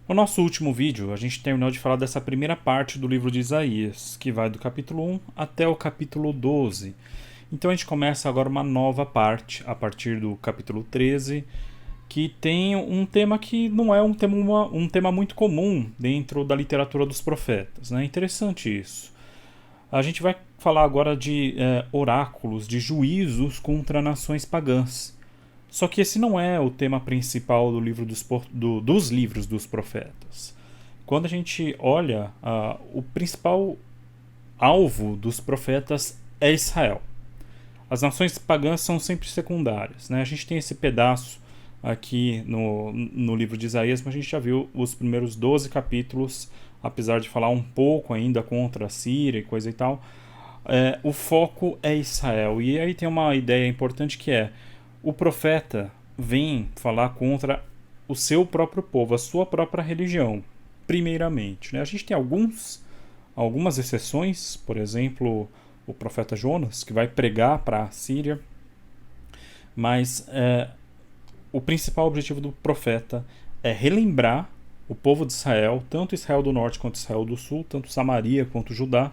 No nosso último vídeo, a gente terminou de falar dessa primeira parte do livro de Isaías, que vai do capítulo 1 até o capítulo 12. Então a gente começa agora uma nova parte, a partir do capítulo 13, que tem um tema que não é um tema muito comum dentro da literatura dos profetas. É interessante isso. A gente vai falar agora de oráculos, de juízos contra nações pagãs. Só que esse não é o tema principal do livro dos livros dos profetas. Quando a gente olha, o principal alvo dos profetas é Israel. As nações pagãs são sempre secundárias. A gente tem esse pedaço aqui no livro de Isaías, mas a gente já viu os primeiros 12 capítulos, apesar de falar um pouco ainda contra a Síria e coisa e tal. O foco é Israel. E aí tem uma ideia importante que é: o profeta vem falar contra o seu próprio povo, a sua própria religião, primeiramente. A gente tem algumas exceções, por exemplo, o profeta Jonas, que vai pregar para a Síria, mas o principal objetivo do profeta é relembrar o povo de Israel, tanto Israel do Norte quanto Israel do Sul, tanto Samaria quanto Judá,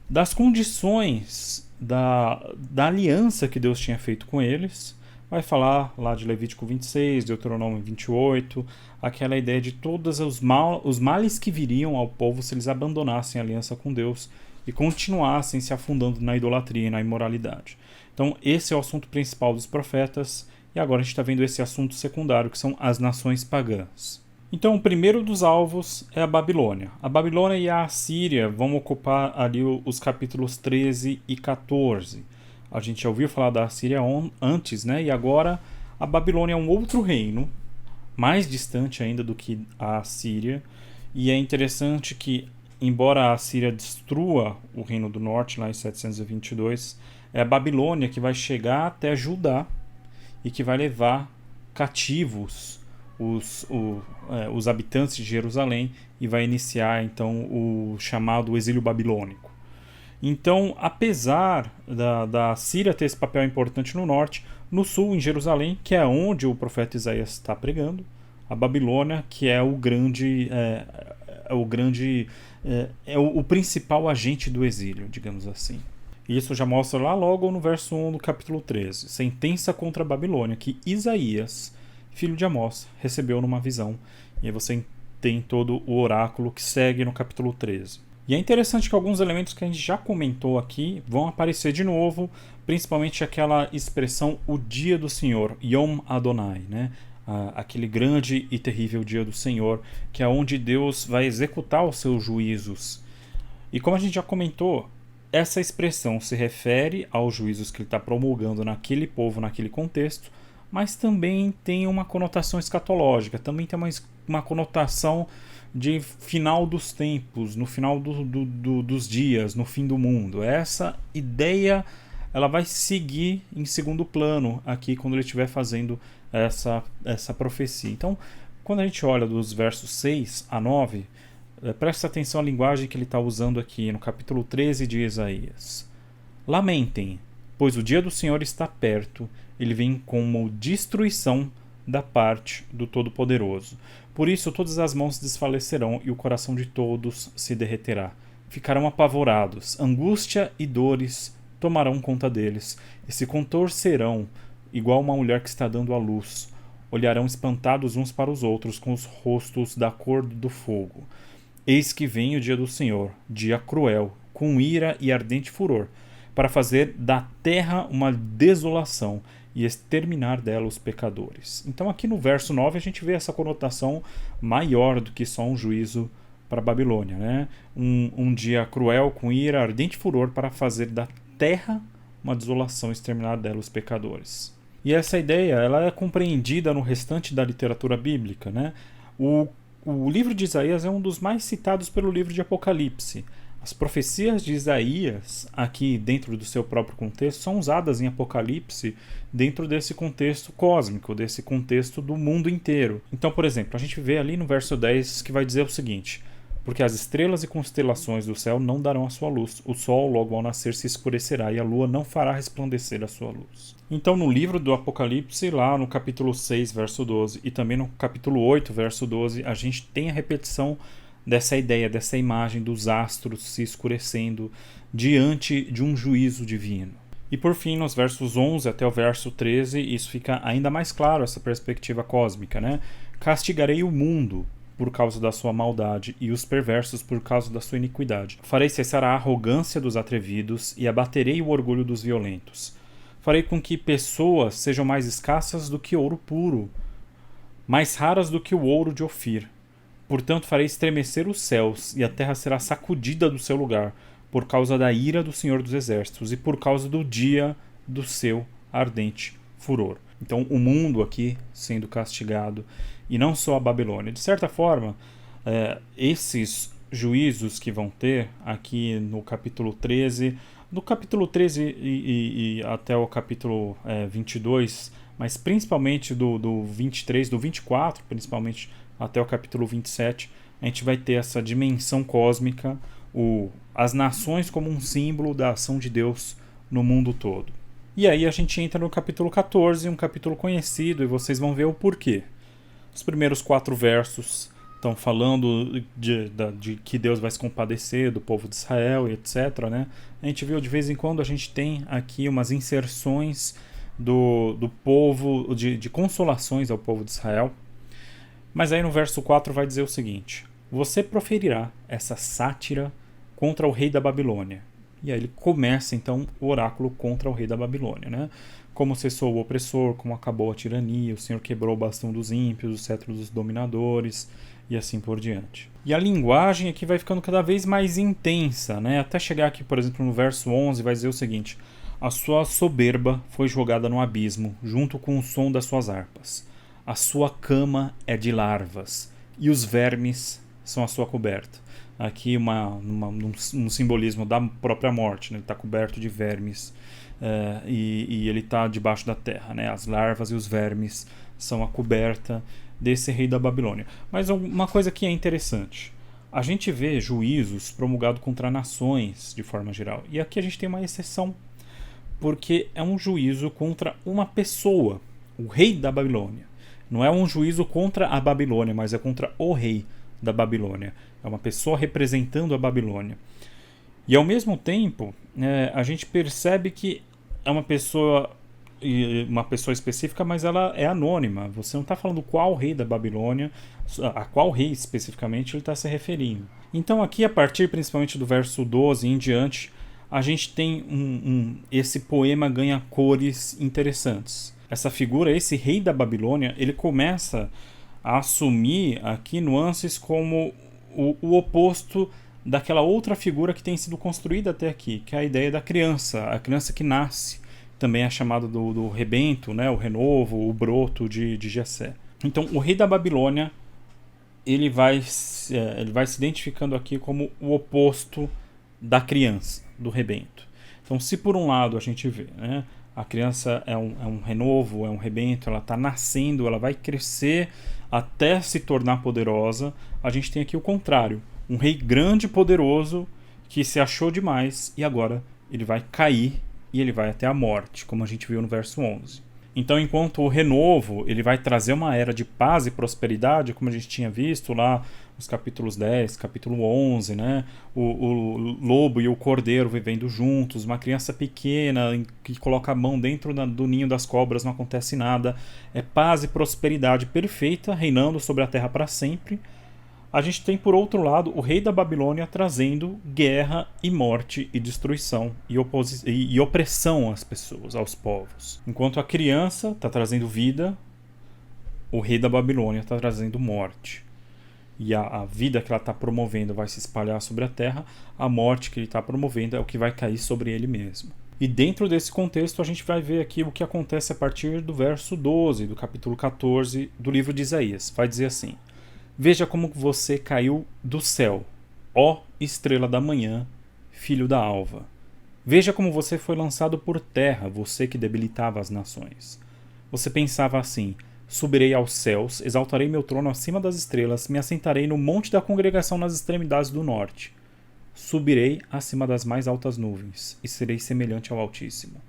das condições da aliança que Deus tinha feito com eles. Vai falar lá de Levítico 26, Deuteronômio 28, aquela ideia de todos os males que viriam ao povo se eles abandonassem a aliança com Deus e continuassem se afundando na idolatria e na imoralidade. Então esse é o assunto principal dos profetas, e agora a gente está vendo esse assunto secundário, que são as nações pagãs. Então o primeiro dos alvos é a Babilônia. A Babilônia e a Assíria vão ocupar ali os capítulos 13 e 14. A gente já ouviu falar da Assíria antes, e agora a Babilônia é um outro reino, mais distante ainda do que a Assíria. E é interessante que, embora a Assíria destrua o reino do norte lá em 722, é a Babilônia que vai chegar até Judá e que vai levar cativos os habitantes de Jerusalém e vai iniciar então o chamado exílio babilônico. Então, apesar da Síria ter esse papel importante no norte, no sul, em Jerusalém, que é onde o profeta Isaías está pregando, a Babilônia, que é o principal agente do exílio, digamos assim. E isso já mostra lá logo no verso 1 do capítulo 13. Sentença contra a Babilônia, que Isaías, filho de Amós, recebeu numa visão. E aí você tem todo o oráculo que segue no capítulo 13. E é interessante que alguns elementos que a gente já comentou aqui vão aparecer de novo, principalmente aquela expressão o dia do Senhor, Yom Adonai, aquele grande e terrível dia do Senhor, que é onde Deus vai executar os seus juízos. E como a gente já comentou, essa expressão se refere aos juízos que ele está promulgando naquele povo, naquele contexto, mas também tem uma conotação escatológica, também tem uma conotação de final dos tempos, no final dos dias, no fim do mundo. Essa ideia ela vai seguir em segundo plano aqui quando ele estiver fazendo essa profecia. Então, quando a gente olha dos versos 6 a 9, presta atenção à linguagem que ele está usando aqui no capítulo 13 de Isaías. Lamentem, pois o dia do Senhor está perto, ele vem como destruição da parte do Todo-Poderoso. Por isso todas as mãos desfalecerão e o coração de todos se derreterá. Ficarão apavorados, angústia e dores tomarão conta deles, e se contorcerão, igual uma mulher que está dando à luz. Olharão espantados uns para os outros, com os rostos da cor do fogo. Eis que vem o dia do Senhor, dia cruel, com ira e ardente furor, para fazer da terra uma desolação e exterminar dela os pecadores. Então aqui no verso 9 a gente vê essa conotação maior do que só um juízo para a Babilônia. Um dia cruel, com ira, ardente furor, para fazer da terra uma desolação e exterminar dela os pecadores. E essa ideia ela é compreendida no restante da literatura bíblica. O livro de Isaías é um dos mais citados pelo livro de Apocalipse. As profecias de Isaías, aqui dentro do seu próprio contexto, são usadas em Apocalipse dentro desse contexto cósmico, desse contexto do mundo inteiro. Então, por exemplo, a gente vê ali no verso 10 que vai dizer o seguinte: porque as estrelas e constelações do céu não darão a sua luz. O sol, logo ao nascer, se escurecerá, e a lua não fará resplandecer a sua luz. Então, no livro do Apocalipse, lá no capítulo 6, verso 12, e também no capítulo 8, verso 12, a gente tem a repetição dessa ideia, dessa imagem dos astros se escurecendo diante de um juízo divino. E por fim, nos versos 11 até o verso 13, isso fica ainda mais claro, essa perspectiva cósmica, né? Castigarei o mundo por causa da sua maldade e os perversos por causa da sua iniquidade. Farei cessar a arrogância dos atrevidos e abaterei o orgulho dos violentos. Farei com que pessoas sejam mais escassas do que ouro puro, mais raras do que o ouro de Ofir. Portanto, farei estremecer os céus, e a terra será sacudida do seu lugar, por causa da ira do Senhor dos Exércitos e por causa do dia do seu ardente furor. Então, o mundo aqui sendo castigado, e não só a Babilônia. De certa forma, esses juízos que vão ter aqui no capítulo 13, do capítulo 13 e até o capítulo 22, mas principalmente do 23, do 24, principalmente até o capítulo 27, a gente vai ter essa dimensão cósmica, as nações como um símbolo da ação de Deus no mundo todo. E aí a gente entra no capítulo 14, um capítulo conhecido, e vocês vão ver o porquê. Os primeiros 4 versos estão falando de que Deus vai se compadecer do povo de Israel e etc. Né? A gente viu de vez em quando, a gente tem aqui umas inserções do povo, de consolações ao povo de Israel. Mas aí no verso 4 vai dizer o seguinte: você proferirá essa sátira contra o rei da Babilônia. E aí ele começa então o oráculo contra o rei da Babilônia, né? Como cessou o opressor, como acabou a tirania, o Senhor quebrou o bastão dos ímpios, o cetro dos dominadores, e assim por diante. E a linguagem aqui vai ficando cada vez mais intensa, né? Até chegar aqui, por exemplo, no verso 11, vai dizer o seguinte: a sua soberba foi jogada no abismo, junto com o som das suas harpas. A sua cama é de larvas, e os vermes são a sua coberta. Aqui um simbolismo da própria morte, né? Ele está coberto de vermes, e ele está debaixo da terra, né? As larvas e os vermes são a coberta desse rei da Babilônia. Mas uma coisa que é interessante, a gente vê juízos promulgados contra nações de forma geral, e aqui a gente tem uma exceção, porque é um juízo contra uma pessoa, o rei da Babilônia. Não é um juízo contra a Babilônia, mas é contra o rei da Babilônia. É uma pessoa representando a Babilônia. E ao mesmo tempo, a gente percebe que é uma pessoa específica, mas ela é anônima. Você não está falando qual rei da Babilônia, a qual rei especificamente ele está se referindo. Então aqui, a partir principalmente do verso 12 em diante, a gente tem esse poema ganha cores interessantes. Essa figura, esse rei da Babilônia, ele começa a assumir aqui nuances como o oposto daquela outra figura que tem sido construída até aqui, que é a ideia da criança, a criança que nasce. Também é chamado do rebento, né, o renovo, o broto de Jessé. Então, o rei da Babilônia, ele vai se identificando aqui como o oposto da criança, do rebento. Então, se por um lado a gente vê, né, a criança é um renovo, é um rebento, ela está nascendo, ela vai crescer até se tornar poderosa, a gente tem aqui o contrário. Um rei grande e poderoso que se achou demais e agora ele vai cair e ele vai até a morte, como a gente viu no verso 11. Então, enquanto o renovo ele vai trazer uma era de paz e prosperidade, como a gente tinha visto lá nos capítulos 10, capítulo 11, né? O lobo e o cordeiro vivendo juntos, uma criança pequena que coloca a mão dentro do ninho das cobras, não acontece nada. É paz e prosperidade perfeita reinando sobre a terra para sempre. A gente tem, por outro lado, o rei da Babilônia trazendo guerra e morte e destruição e opressão às pessoas, aos povos. Enquanto a criança está trazendo vida, o rei da Babilônia está trazendo morte. E a vida que ela está promovendo vai se espalhar sobre a terra, a morte que ele está promovendo é o que vai cair sobre ele mesmo. E dentro desse contexto a gente vai ver aqui o que acontece a partir do verso 12 do capítulo 14 do livro de Isaías. Vai dizer assim: veja como você caiu do céu, ó estrela da manhã, filho da alva. Veja como você foi lançado por terra, você que debilitava as nações. Você pensava assim: subirei aos céus, exaltarei meu trono acima das estrelas, me assentarei no monte da congregação nas extremidades do norte. Subirei acima das mais altas nuvens, e serei semelhante ao Altíssimo.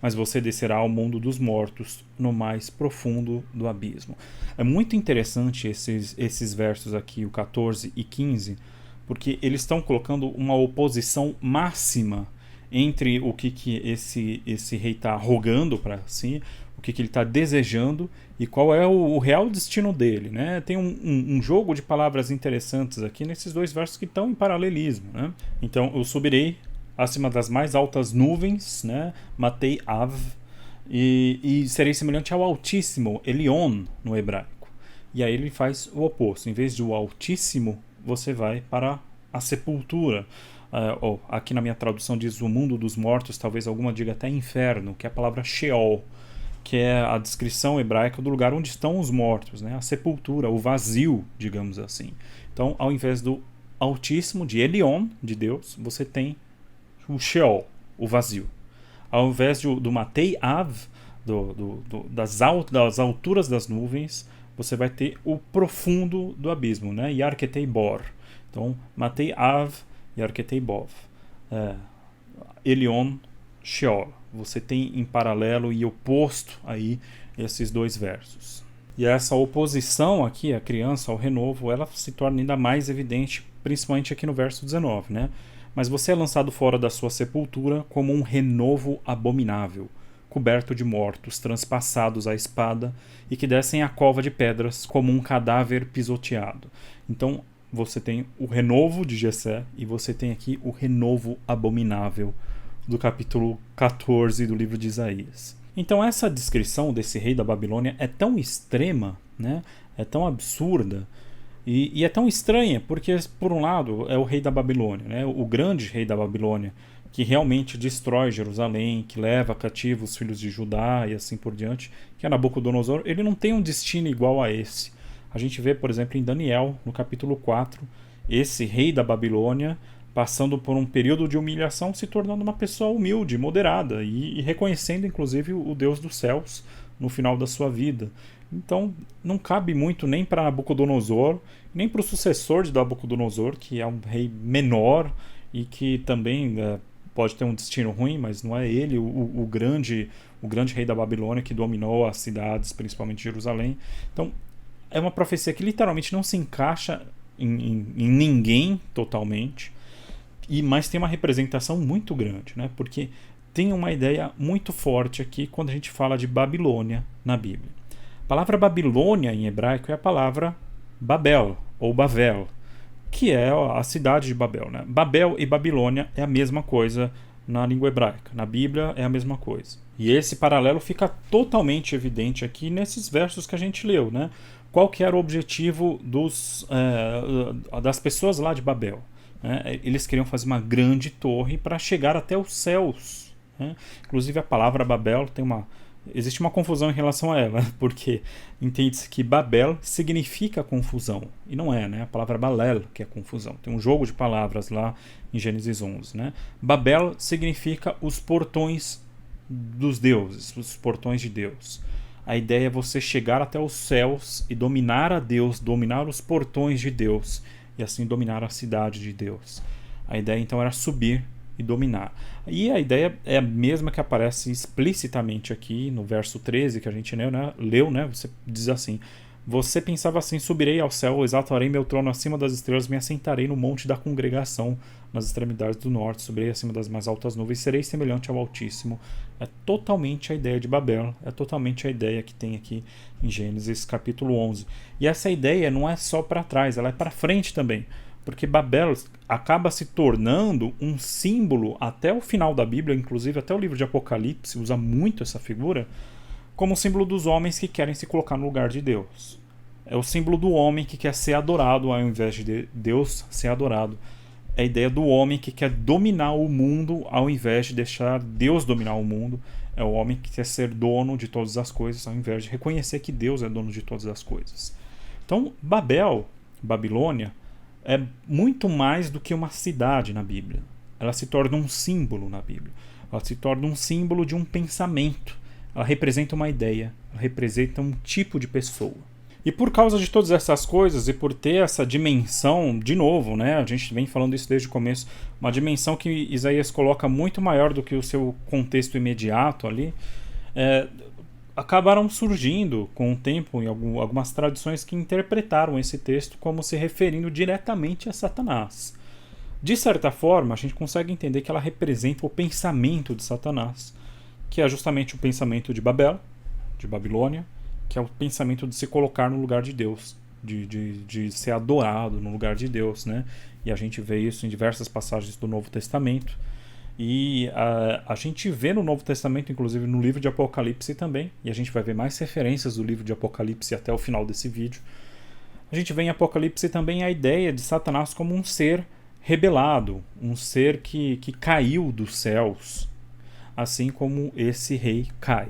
Mas você descerá ao mundo dos mortos, no mais profundo do abismo. É muito interessante esses versos aqui, o 14 e 15, porque eles estão colocando uma oposição máxima entre o que esse rei está rogando para si, o que ele está desejando e qual é o real destino dele, né? Tem um jogo de palavras interessantes aqui nesses dois versos que estão em paralelismo, né? Então, eu subirei acima das mais altas nuvens, né? Matei Av, e serei semelhante ao Altíssimo, Elion, no hebraico. E aí ele faz o oposto. Em vez de o Altíssimo, você vai para a sepultura. Aqui na minha tradução diz o mundo dos mortos, talvez alguma diga até inferno, que é a palavra Sheol, que é a descrição hebraica do lugar onde estão os mortos, né? A sepultura, o vazio, digamos assim. Então, ao invés do Altíssimo, de Elion, de Deus, você tem o Sheol, o vazio. Ao invés do Matei Av, das alturas das nuvens, você vai ter o profundo do abismo, né? Yarketei Bor. Então, Matei Av, Yarketei Bov. Elion, Sheol. Você tem em paralelo e oposto aí esses dois versos. E essa oposição aqui, a criança ao renovo, ela se torna ainda mais evidente, principalmente aqui no verso 19, né? Mas você é lançado fora da sua sepultura como um renovo abominável, coberto de mortos, transpassados à espada, e que descem à cova de pedras como um cadáver pisoteado. Então, você tem o renovo de Jessé e você tem aqui o renovo abominável do capítulo 14 do livro de Isaías. Então essa descrição desse rei da Babilônia é tão extrema, né? É tão absurda e é tão estranha, porque por um lado é o rei da Babilônia, né? O grande rei da Babilônia, que realmente destrói Jerusalém, que leva cativo os filhos de Judá e assim por diante, que é Nabucodonosor. Ele não tem um destino igual a esse. A gente vê, por exemplo, em Daniel, no capítulo 4, esse rei da Babilônia passando por um período de humilhação, se tornando uma pessoa humilde, moderada e reconhecendo inclusive o Deus dos céus no final da sua vida. Então não cabe muito nem para Nabucodonosor, nem para o sucessor de Nabucodonosor, que é um rei menor e que também pode ter um destino ruim, mas não é ele o grande rei da Babilônia que dominou as cidades, principalmente Jerusalém. Então é uma profecia que literalmente não se encaixa em ninguém totalmente, mas tem uma representação muito grande, né? Porque tem uma ideia muito forte aqui quando a gente fala de Babilônia na Bíblia. A palavra Babilônia em hebraico é a palavra Babel ou Bavel, que é a cidade de Babel, né? Babel e Babilônia é a mesma coisa na língua hebraica, na Bíblia é a mesma coisa. E esse paralelo fica totalmente evidente aqui nesses versos que a gente leu, né? Qual que era o objetivo das pessoas lá de Babel? Eles queriam fazer uma grande torre para chegar até os céus, né? Inclusive a palavra Babel existe uma confusão em relação a ela, porque entende-se que Babel significa confusão, e não é, né? A palavra Balel que é confusão. Tem um jogo de palavras lá em Gênesis 11, né? Babel significa os portões dos deuses, os portões de Deus. A ideia é você chegar até os céus e dominar a Deus, dominar os portões de Deus, e assim dominar a cidade de Deus. A ideia então era subir e dominar. E a ideia é a mesma que aparece explicitamente aqui no verso 13 que a gente leu, né? Você diz assim: você pensava assim, subirei ao céu, exaltarei meu trono acima das estrelas, me assentarei no monte da congregação nas extremidades do norte, subirei acima das mais altas nuvens, serei semelhante ao Altíssimo. É totalmente a ideia de Babel, é totalmente a ideia que tem aqui em Gênesis capítulo 11. E essa ideia não é só para trás, ela é para frente também, porque Babel acaba se tornando um símbolo até o final da Bíblia, inclusive até o livro de Apocalipse usa muito essa figura, como símbolo dos homens que querem se colocar no lugar de Deus. É o símbolo do homem que quer ser adorado ao invés de Deus ser adorado. É a ideia do homem que quer dominar o mundo ao invés de deixar Deus dominar o mundo. É o homem que quer ser dono de todas as coisas ao invés de reconhecer que Deus é dono de todas as coisas. Então, Babilônia, é muito mais do que uma cidade na Bíblia. Ela se torna um símbolo na Bíblia. Ela se torna um símbolo de um pensamento. ela representa uma ideia, ela representa um tipo de pessoa. E por causa de todas essas coisas e por ter essa dimensão, de novo, né, a gente vem falando isso desde o começo, uma dimensão que Isaías coloca muito maior do que o seu contexto imediato ali, acabaram surgindo com o tempo em algumas tradições que interpretaram esse texto como se referindo diretamente a Satanás. De certa forma, a gente consegue entender que ela representa o pensamento de Satanás, que é justamente o pensamento de Babel, de Babilônia, que é o pensamento de se colocar no lugar de Deus, de ser adorado no lugar de Deus, né? E a gente vê isso em diversas passagens do Novo Testamento. E a gente vê no Novo Testamento, inclusive no livro de Apocalipse também, e a gente vai ver mais referências do livro de Apocalipse até o final desse vídeo. A gente vê em Apocalipse também a ideia de Satanás como um ser rebelado, um ser que caiu dos céus, assim como esse rei cai.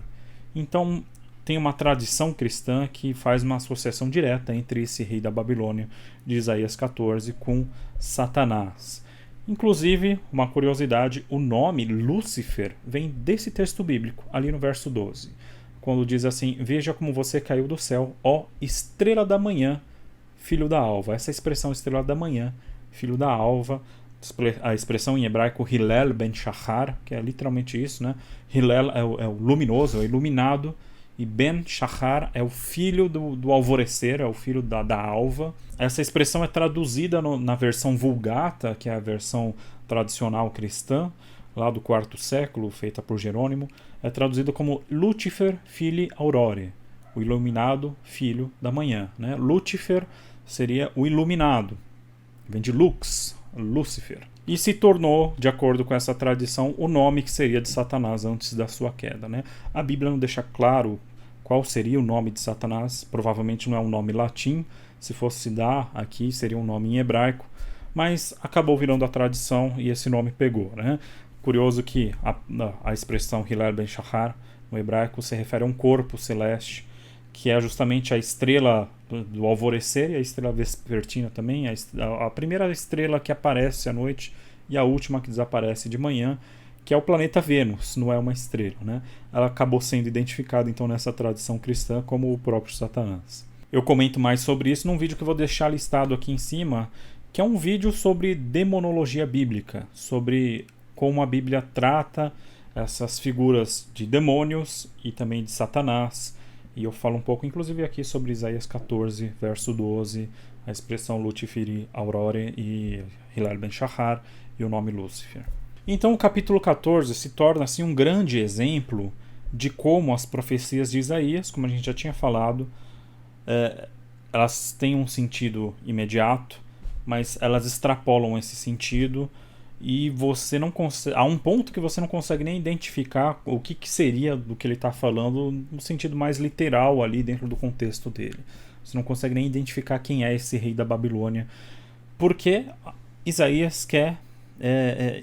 Então, tem uma tradição cristã que faz uma associação direta entre esse rei da Babilônia de Isaías 14 com Satanás. Inclusive, uma curiosidade, o nome Lúcifer vem desse texto bíblico, ali no verso 12, quando diz assim: veja como você caiu do céu, ó estrela da manhã, filho da alva. Essa expressão estrela da manhã, filho da alva, a expressão em hebraico Hillel ben Shachar, que é literalmente isso, né? Hillel é o luminoso, é o iluminado, e Ben Shachar é o filho do alvorecer, é o filho da alva. Essa expressão é traduzida na versão Vulgata, que é a versão tradicional cristã, lá do IV século, feita por Jerônimo. É traduzida como Lucifer Filii Aurore, o iluminado filho da manhã, né? Lucifer seria o iluminado, vem de lux, Lúcifer. E se tornou, de acordo com essa tradição, o nome que seria de Satanás antes da sua queda, né? A Bíblia não deixa claro qual seria o nome de Satanás, provavelmente não é um nome latim, se fosse dar aqui seria um nome em hebraico, mas acabou virando a tradição e esse nome pegou, né? Curioso que a expressão Hillel ben Shachar no hebraico se refere a um corpo celeste, que é justamente a estrela do alvorecer e a estrela vespertina também, a primeira estrela que aparece à noite e a última que desaparece de manhã, que é o planeta Vênus, não é uma estrela, né? Ela acabou sendo identificada então nessa tradição cristã como o próprio Satanás. Eu comento mais sobre isso num vídeo que eu vou deixar listado aqui em cima, que é um vídeo sobre demonologia bíblica, sobre como a Bíblia trata essas figuras de demônios e também de Satanás. E eu falo um pouco, inclusive, aqui sobre Isaías 14, verso 12, a expressão Luciferi Aurore e Hillel ben Shachar e o nome Lúcifer. Então o capítulo 14 se torna assim um grande exemplo de como as profecias de Isaías, como a gente já tinha falado, elas têm um sentido imediato, mas elas extrapolam esse sentido e você não consegue, há um ponto que você não consegue nem identificar o que seria do que ele está falando no sentido mais literal ali dentro do contexto dele. Você não consegue nem identificar quem é esse rei da Babilônia, porque Isaías quer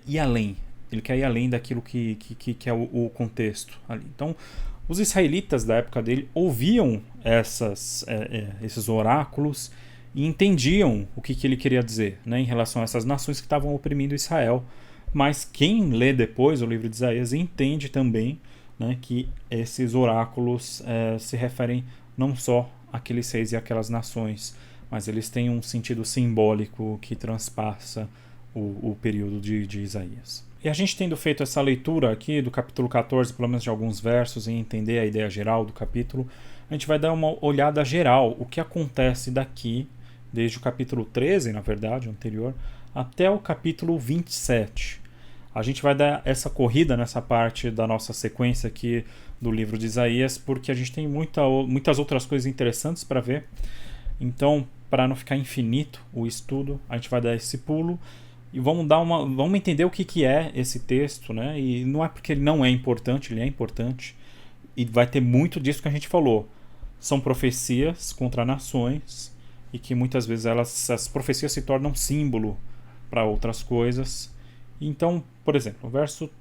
ir além. Ele quer ir além daquilo que é o contexto ali. Então, os israelitas da época dele ouviam esses oráculos e entendiam o que ele queria dizer, né, em relação a essas nações que estavam oprimindo Israel. Mas quem lê depois o livro de Isaías entende também, né, que esses oráculos se referem não só àqueles reis e àquelas nações, mas eles têm um sentido simbólico que transpassa o período de Isaías. E a gente tendo feito essa leitura aqui do capítulo 14, pelo menos de alguns versos, e entender a ideia geral do capítulo, a gente vai dar uma olhada geral, o que acontece daqui, desde o capítulo 13, na verdade, anterior, até o capítulo 27. A gente vai dar essa corrida nessa parte da nossa sequência aqui do livro de Isaías, porque a gente tem muitas outras coisas interessantes para ver. Então, para não ficar infinito o estudo, a gente vai dar esse pulo e vamos entender o que é esse texto, né? E não é porque ele não é importante, ele é importante. E vai ter muito disso que a gente falou. São profecias contra nações e que muitas vezes essas profecias se tornam símbolo para outras coisas. Então, por exemplo,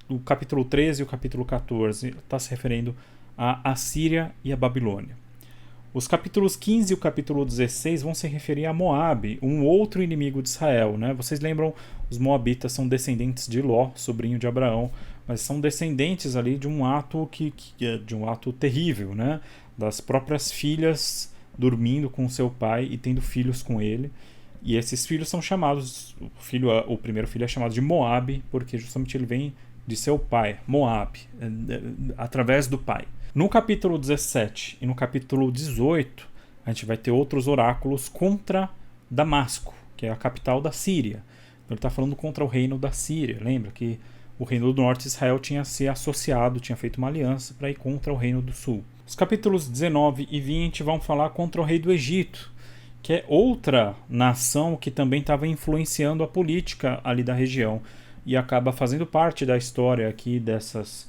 o capítulo 13 e o capítulo 14 está se referindo à Assíria e à Babilônia. Os capítulos 15 e o capítulo 16 vão se referir a Moabe, um outro inimigo de Israel, né? Vocês lembram, os moabitas são descendentes de Ló, sobrinho de Abraão, mas são descendentes ali de um ato de um ato terrível, né? Das próprias filhas dormindo com seu pai e tendo filhos com ele. E esses filhos são chamados, o primeiro filho é chamado de Moabe, porque justamente ele vem de seu pai, Moabe, através do pai. No capítulo 17 e no capítulo 18, a gente vai ter outros oráculos contra Damasco, que é a capital da Síria. Então ele está falando contra o reino da Síria. Lembra que o reino do norte de Israel tinha se associado, tinha feito uma aliança para ir contra o reino do sul. Os capítulos 19 e 20 vão falar contra o rei do Egito, que é outra nação que também estava influenciando a política ali da região e acaba fazendo parte da história aqui dessas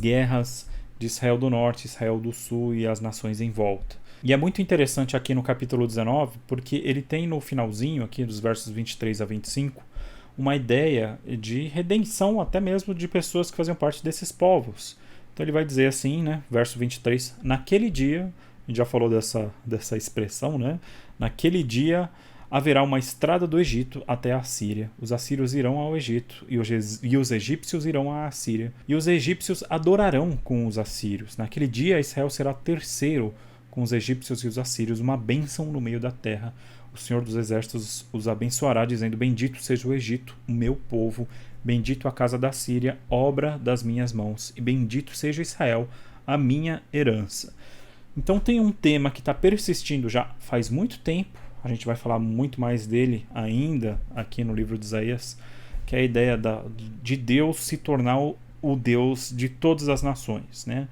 guerras de Israel do Norte, Israel do Sul e as nações em volta. E é muito interessante aqui no capítulo 19, porque ele tem no finalzinho, aqui dos versos 23 a 25, uma ideia de redenção até mesmo de pessoas que faziam parte desses povos. Então ele vai dizer assim, né, verso 23, naquele dia, a gente já falou dessa expressão, né, naquele dia haverá uma estrada do Egito até a Síria. Os assírios irão ao Egito e os egípcios irão à Assíria. E os egípcios adorarão com os assírios. Naquele dia Israel será terceiro com os egípcios e os assírios, uma bênção no meio da terra. O Senhor dos Exércitos os abençoará, dizendo, bendito seja o Egito, o meu povo, bendito a casa da Síria, obra das minhas mãos, e bendito seja Israel, a minha herança. Então tem um tema que está persistindo já faz muito tempo, a gente vai falar muito mais dele ainda aqui no livro de Isaías, que é a ideia de Deus se tornar o Deus de todas as nações, né?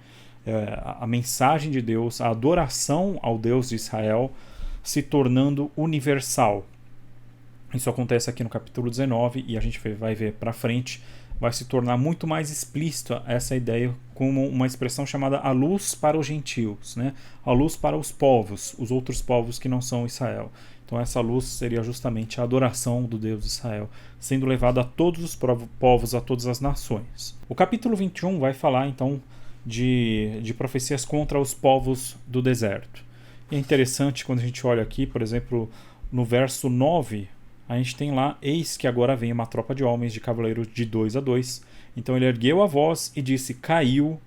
A mensagem de Deus, a adoração ao Deus de Israel se tornando universal. Isso acontece aqui no capítulo 19 e a gente vai ver para frente, vai se tornar muito mais explícita essa ideia como uma expressão chamada a luz para os gentios, né? A luz para os povos, os outros povos que não são Israel. Então essa luz seria justamente a adoração do Deus de Israel, sendo levada a todos os povos, a todas as nações. O capítulo 21 vai falar então de profecias contra os povos do deserto. E é interessante quando a gente olha aqui, por exemplo, no verso 9, a gente tem lá, eis que agora vem uma tropa de homens, de cavaleiros de 2 a 2. Então ele ergueu a voz e disse, caiu,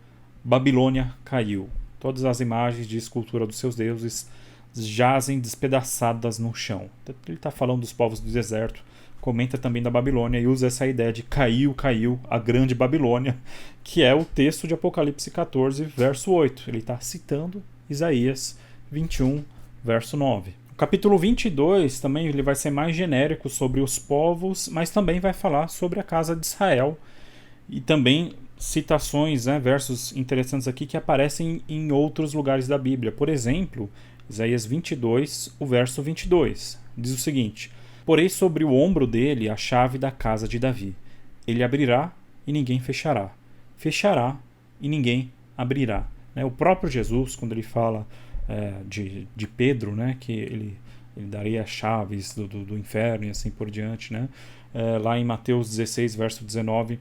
Babilônia caiu. Todas as imagens de escultura dos seus deuses jazem despedaçadas no chão. Ele está falando dos povos do deserto, comenta também da Babilônia e usa essa ideia de caiu, a grande Babilônia, que é o texto de Apocalipse 14, verso 8. Ele está citando Isaías 21, verso 9. O capítulo 22 também ele vai ser mais genérico sobre os povos, mas também vai falar sobre a casa de Israel e também citações, né, versos interessantes aqui que aparecem em outros lugares da Bíblia. Por exemplo, Isaías 22, o verso 22, diz o seguinte, porei sobre o ombro dele a chave da casa de Davi. Ele abrirá e ninguém fechará. Fechará e ninguém abrirá. O próprio Jesus, quando ele fala de Pedro, né, que ele daria as chaves do inferno e assim por diante, né, lá em Mateus 16, verso 19,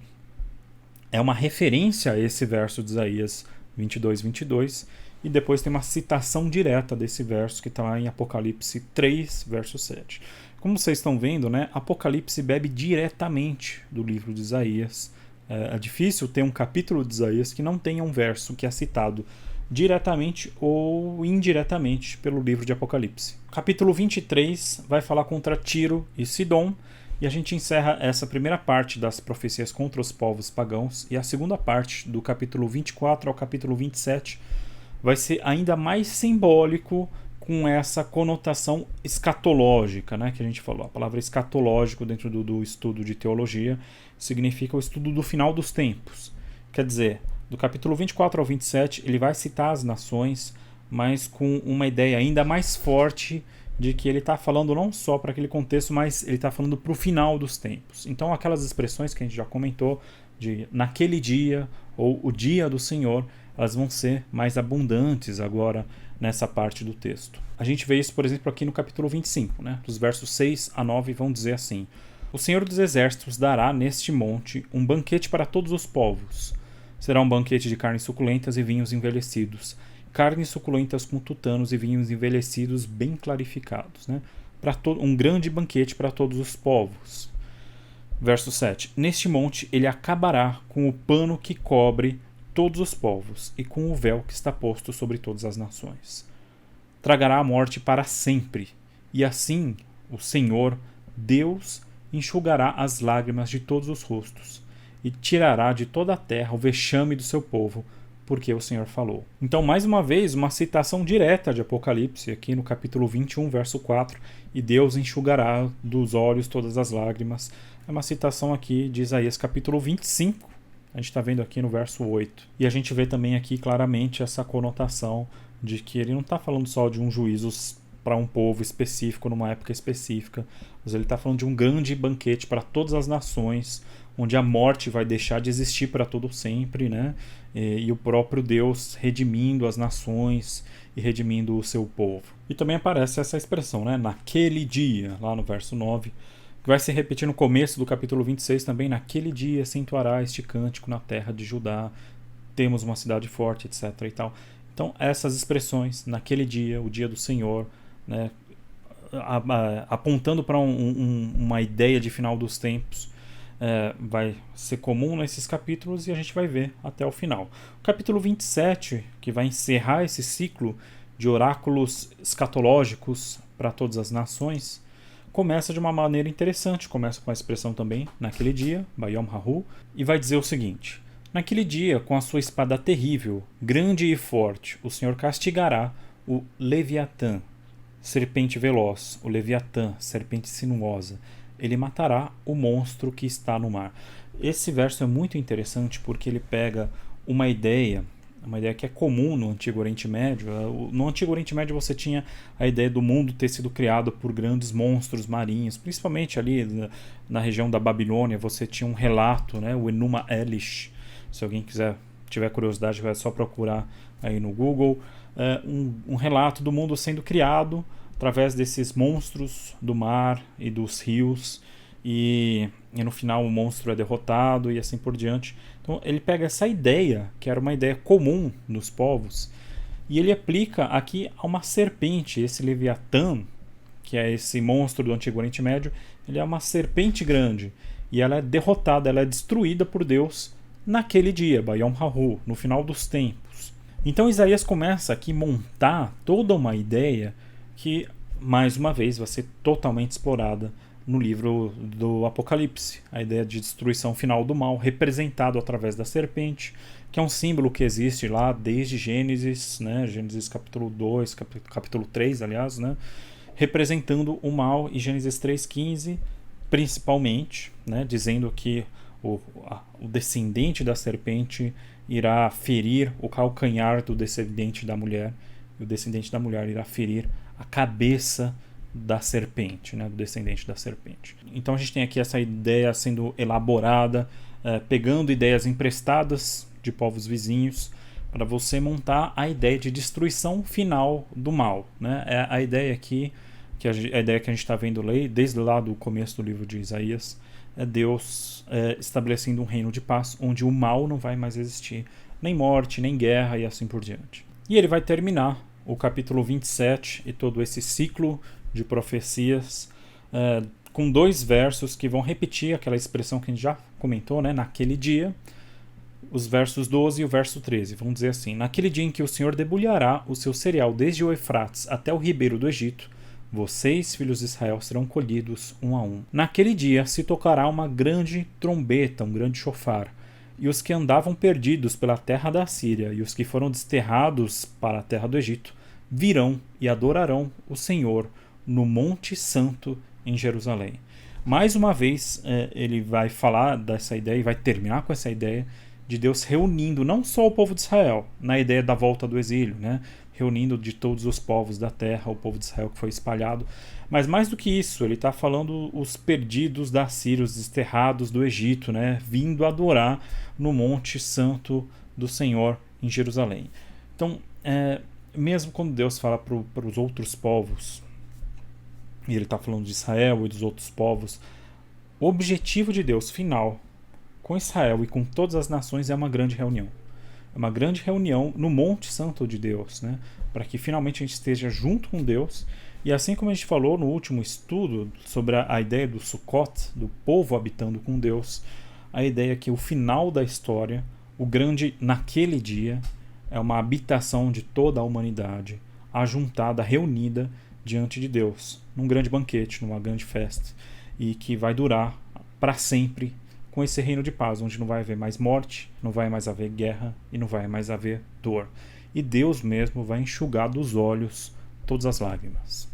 é uma referência a esse verso de Isaías 22, e depois tem uma citação direta desse verso que está lá em Apocalipse 3, verso 7. Como vocês estão vendo, né, Apocalipse bebe diretamente do livro de Isaías. É difícil ter um capítulo de Isaías que não tenha um verso que é citado diretamente ou indiretamente pelo livro de Apocalipse. Capítulo 23 vai falar contra Tiro e Sidom, e a gente encerra essa primeira parte das profecias contra os povos pagãos, e a segunda parte, do capítulo 24 ao capítulo 27, vai ser ainda mais simbólico, com essa conotação escatológica, né, que a gente falou. A palavra escatológico dentro do estudo de teologia significa o estudo do final dos tempos. Quer dizer, do capítulo 24 ao 27, ele vai citar as nações, mas com uma ideia ainda mais forte de que ele está falando não só para aquele contexto, mas ele está falando para o final dos tempos. Então aquelas expressões que a gente já comentou, de naquele dia, ou o dia do Senhor, elas vão ser mais abundantes agora nessa parte do texto. A gente vê isso, por exemplo, aqui no capítulo 25, né? Dos versos 6 a 9 vão dizer assim, o Senhor dos Exércitos dará neste monte um banquete para todos os povos. Será um banquete de carnes suculentas e vinhos envelhecidos, carnes suculentas com tutanos e vinhos envelhecidos bem clarificados, né? Um grande banquete para todos os povos. Verso 7. Neste monte ele acabará com o pano que cobre todos os povos e com o véu que está posto sobre todas as nações. Tragará a morte para sempre, e assim o Senhor, Deus, enxugará as lágrimas de todos os rostos e tirará de toda a terra o vexame do seu povo, porque o Senhor falou. Então, mais uma vez, uma citação direta de Apocalipse, aqui no capítulo 21, verso 4, e Deus enxugará dos olhos todas as lágrimas. É uma citação aqui de Isaías capítulo 25, a gente está vendo aqui no verso 8. E a gente vê também aqui claramente essa conotação de que ele não está falando só de um juízo para um povo específico, numa época específica, mas ele está falando de um grande banquete para todas as nações, onde a morte vai deixar de existir para todo sempre, né? E o próprio Deus redimindo as nações e redimindo o seu povo. E também aparece essa expressão, né? Naquele dia, lá no verso 9, que vai se repetir no começo do capítulo 26 também. Naquele dia se entoará este cântico na terra de Judá, temos uma cidade forte, etc. e tal. Então, essas expressões, naquele dia, o dia do Senhor, né? Apontando para uma ideia de final dos tempos, vai ser comum nesses capítulos, e a gente vai ver até o final. O capítulo 27, que vai encerrar esse ciclo de oráculos escatológicos para todas as nações, começa de uma maneira interessante. Começa com a expressão também, naquele dia, Bayom Hahu, e vai dizer o seguinte: naquele dia, com a sua espada terrível, grande e forte, o Senhor castigará o Leviatã, serpente veloz, o Leviatã, serpente sinuosa. Ele matará o monstro que está no mar. Esse verso é muito interessante porque ele pega uma ideia que é comum no Antigo Oriente Médio. No Antigo Oriente Médio você tinha a ideia do mundo ter sido criado por grandes monstros marinhos, principalmente ali na região da Babilônia. Você tinha um relato, né, o Enuma Elish. Se alguém tiver curiosidade, vai só procurar aí no Google. Um relato do mundo sendo criado através desses monstros do mar e dos rios, e no final o monstro é derrotado e assim por diante. Então ele pega essa ideia, que era uma ideia comum nos povos, e ele aplica aqui a uma serpente. Esse Leviatã, que é esse monstro do Antigo Oriente Médio, ele é uma serpente grande, e ela é derrotada, ela é destruída por Deus naquele dia, Bayom Hahu, no final dos tempos. Então Isaías começa aqui a montar toda uma ideia que, mais uma vez, vai ser totalmente explorada no livro do Apocalipse. A ideia de destruição final do mal, representado através da serpente, que é um símbolo que existe lá desde Gênesis, né? Gênesis capítulo 2, capítulo 3, aliás, né? Representando o mal, e Gênesis 3,15, principalmente, né? Dizendo que o descendente da serpente irá ferir o calcanhar do descendente da mulher, e o descendente da mulher irá ferir a cabeça da serpente, né, do descendente da serpente. Então a gente tem aqui essa ideia sendo elaborada, pegando ideias emprestadas de povos vizinhos, para você montar a ideia de destruição final do mal, né? É a ideia aqui, a ideia que a gente está vendo desde lá do começo do livro de Isaías, é Deus estabelecendo um reino de paz, onde o mal não vai mais existir, nem morte, nem guerra e assim por diante. E ele vai terminar o capítulo 27 e todo esse ciclo de profecias com 2 versos que vão repetir aquela expressão que a gente já comentou, né? Naquele dia, os versos 12 e o verso 13. Vão dizer assim: naquele dia em que o Senhor debulhará o seu cereal desde o Eufrates até o ribeiro do Egito, vocês, filhos de Israel, serão colhidos um a um. Naquele dia se tocará uma grande trombeta, um grande chofar, e os que andavam perdidos pela terra da Síria e os que foram desterrados para a terra do Egito virão e adorarão o Senhor no Monte Santo em Jerusalém. Mais uma vez, ele vai falar dessa ideia e vai terminar com essa ideia de Deus reunindo não só o povo de Israel, na ideia da volta do exílio, né? Reunindo de todos os povos da terra, o povo de Israel que foi espalhado, mas mais do que isso, ele está falando os perdidos da Síria, os desterrados do Egito, né? Vindo adorar no Monte Santo do Senhor em Jerusalém. Então, mesmo quando Deus fala para os outros povos, e ele está falando de Israel e dos outros povos, o objetivo de Deus final com Israel e com todas as nações é uma grande reunião. É uma grande reunião no Monte Santo de Deus, né? Para que finalmente a gente esteja junto com Deus E assim como a gente falou no último estudo sobre a ideia do Sukkot, do povo habitando com Deus, a ideia é que o final da história, o grande naquele dia, é uma habitação de toda a humanidade, ajuntada, reunida diante de Deus, num grande banquete, numa grande festa, e que vai durar para sempre com esse reino de paz, onde não vai haver mais morte, não vai mais haver guerra e não vai mais haver dor. E Deus mesmo vai enxugar dos olhos todas as lágrimas.